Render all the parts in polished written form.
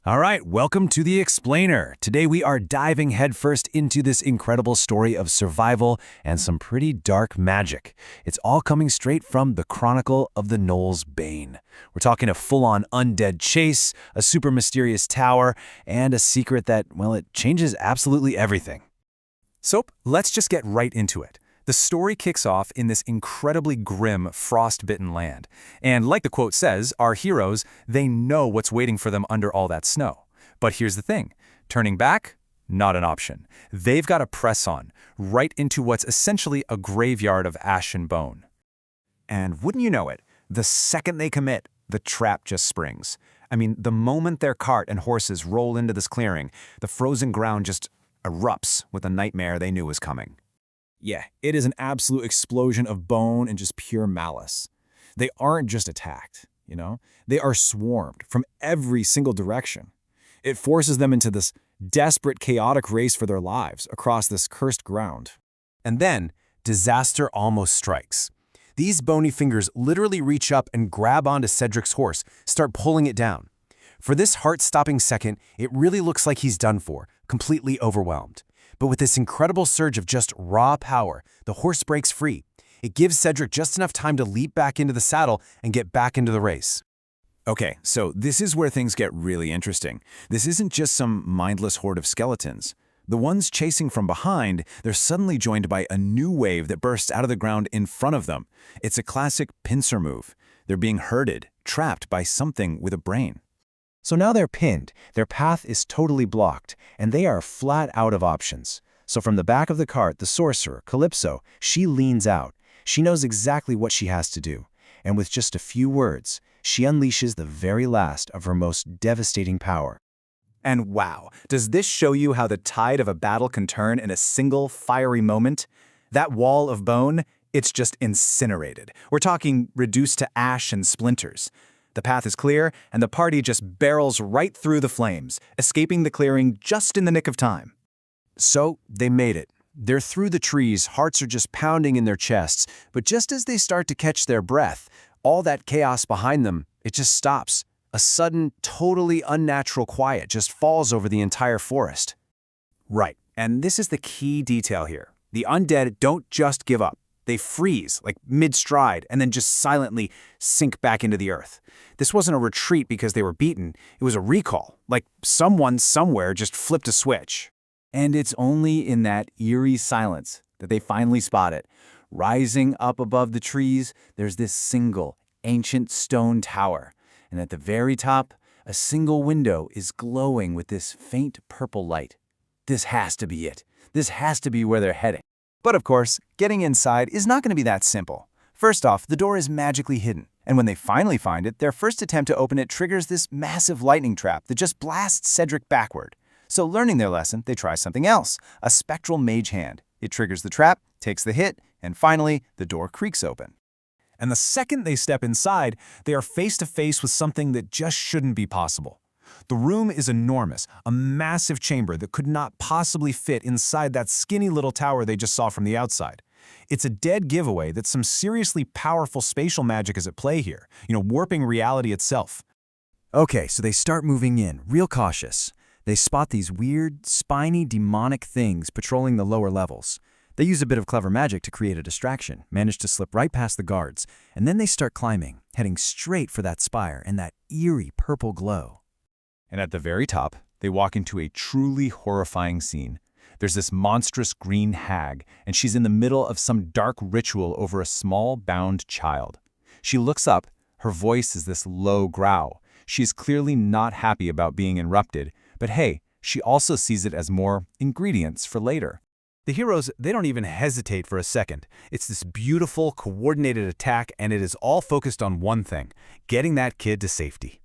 All right, welcome to The Explainer. Today we are diving headfirst into this incredible story of survival and some pretty dark magic. It's all coming straight from the Chronicle of the Gnoll's Bane. We're talking a full-on undead chase, a super mysterious tower, and a secret that, well, it changes absolutely everything. So, let's just get right into it. The story kicks off in this incredibly grim, frost-bitten land. And like the quote says, our heroes, they know what's waiting for them under all that snow. But here's the thing. Turning back? Not an option. They've got to press on, right into what's essentially a graveyard of ash and bone. And wouldn't you know it, the second they commit, the trap just springs. I mean, the moment their cart and horses roll into this clearing, the frozen ground just erupts with the nightmare they knew was coming. Yeah, it is an absolute explosion of bone and just pure malice. They aren't just attacked, They are swarmed from every single direction. It forces them into this desperate, chaotic race for their lives across this cursed ground. And then, disaster almost strikes. These bony fingers literally reach up and grab onto Cedric's horse, start pulling it down. For this heart-stopping second, it really looks like he's done for, completely overwhelmed. But with this incredible surge of just raw power, the horse breaks free. It gives Cedric just enough time to leap back into the saddle and get back into the race. Okay, so this is where things get really interesting. This isn't just some mindless horde of skeletons. The ones chasing from behind, they're suddenly joined by a new wave that bursts out of the ground in front of them. It's a classic pincer move. They're being herded, trapped by something with a brain. So now they're pinned, their path is totally blocked, and they are flat out of options. So from the back of the cart, the sorcerer, Calypso, she leans out. She knows exactly what she has to do. And with just a few words, she unleashes the very last of her most devastating power. And wow, does this show you how the tide of a battle can turn in a single fiery moment? That wall of bone, it's just incinerated. We're talking reduced to ash and splinters. The path is clear, and the party just barrels right through the flames, escaping the clearing just in the nick of time. So they made it. They're through the trees, hearts are just pounding in their chests, but just as they start to catch their breath, all that chaos behind them, it just stops. A sudden, totally unnatural quiet just falls over the entire forest. Right, and this is the key detail here. The undead don't just give up. They freeze, like mid-stride, and then just silently sink back into the earth. This wasn't a retreat because they were beaten. It was a recall, like someone somewhere just flipped a switch. And it's only in that eerie silence that they finally spot it. Rising up above the trees, there's this single, ancient stone tower. And at the very top, a single window is glowing with this faint purple light. This has to be it. This has to be where they're heading. But of course, getting inside is not going to be that simple. First off, the door is magically hidden, and when they finally find it, their first attempt to open it triggers this massive lightning trap that just blasts Cedric backward. So learning their lesson, they try something else, a spectral mage hand. It triggers the trap, takes the hit, and finally, the door creaks open. And the second they step inside, they are face to face with something that just shouldn't be possible. The room is enormous, a massive chamber that could not possibly fit inside that skinny little tower they just saw from the outside. It's a dead giveaway that some seriously powerful spatial magic is at play here, warping reality itself. Okay, so they start moving in, real cautious. They spot these weird, spiny, demonic things patrolling the lower levels. They use a bit of clever magic to create a distraction, manage to slip right past the guards, and then they start climbing, heading straight for that spire and that eerie purple glow. And at the very top, they walk into a truly horrifying scene. There's this monstrous green hag, and she's in the middle of some dark ritual over a small, bound child. She looks up, her voice is this low growl. She's clearly not happy about being interrupted, but hey, she also sees it as more ingredients for later. The heroes, they don't even hesitate for a second. It's this beautiful, coordinated attack, and it is all focused on one thing, getting that kid to safety.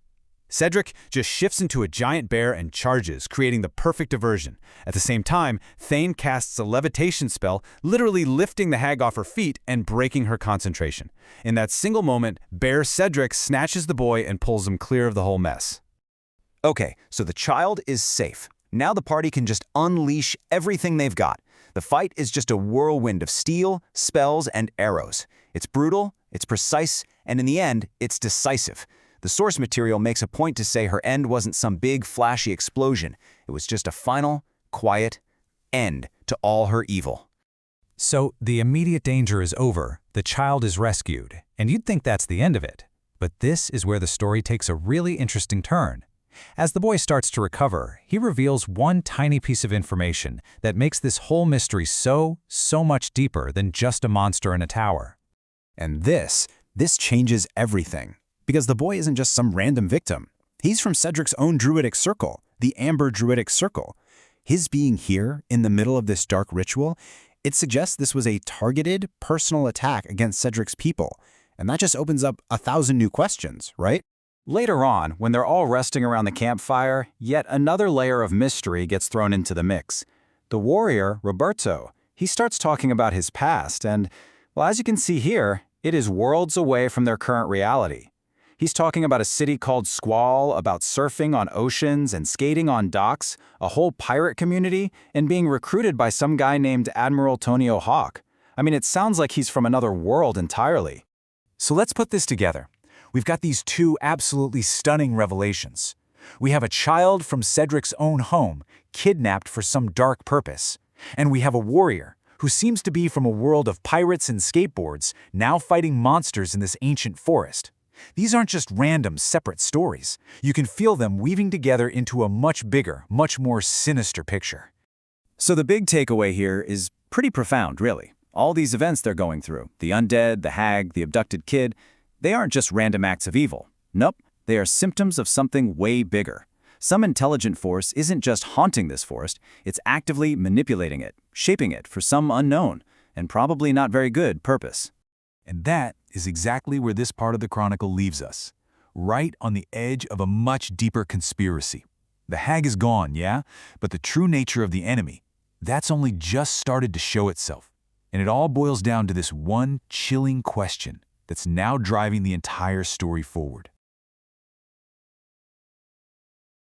Cedric just shifts into a giant bear and charges, creating the perfect diversion. At the same time, Thane casts a levitation spell, literally lifting the hag off her feet and breaking her concentration. In that single moment, Bear Cedric snatches the boy and pulls him clear of the whole mess. Okay, so the child is safe. Now the party can just unleash everything they've got. The fight is just a whirlwind of steel, spells, and arrows. It's brutal, it's precise, and in the end, it's decisive. The source material makes a point to say her end wasn't some big, flashy explosion. It was just a final, quiet end to all her evil. So the immediate danger is over, the child is rescued, and you'd think that's the end of it. But this is where the story takes a really interesting turn. As the boy starts to recover, he reveals one tiny piece of information that makes this whole mystery so much deeper than just a monster in a tower. And this changes everything. Because the boy isn't just some random victim. He's from Cedric's own druidic circle, the Amber Druidic Circle. His being here, in the middle of this dark ritual, it suggests this was a targeted, personal attack against Cedric's people. And that just opens up 1,000 new questions, right? Later on, when they're all resting around the campfire, yet another layer of mystery gets thrown into the mix. The warrior, Roberto, he starts talking about his past, and, well, as you can see here, it is worlds away from their current reality. He's talking about a city called Squall, about surfing on oceans and skating on docks, a whole pirate community, and being recruited by some guy named Admiral Tonio Hawk. I mean, it sounds like he's from another world entirely. So let's put this together. We've got these two absolutely stunning revelations. We have a child from Cedric's own home, kidnapped for some dark purpose. And we have a warrior, who seems to be from a world of pirates and skateboards, now fighting monsters in this ancient forest. These aren't just random, separate stories. You can feel them weaving together into a much bigger, much more sinister picture. So the big takeaway here is pretty profound, really. All these events they're going through, the undead, the hag, the abducted kid, they aren't just random acts of evil. Nope, they are symptoms of something way bigger. Some intelligent force isn't just haunting this forest, it's actively manipulating it, shaping it for some unknown, and probably not very good purpose. And that is exactly where this part of the chronicle leaves us, right on the edge of a much deeper conspiracy. The hag is gone, yeah? But the true nature of the enemy, that's only just started to show itself. And it all boils down to this one chilling question that's now driving the entire story forward.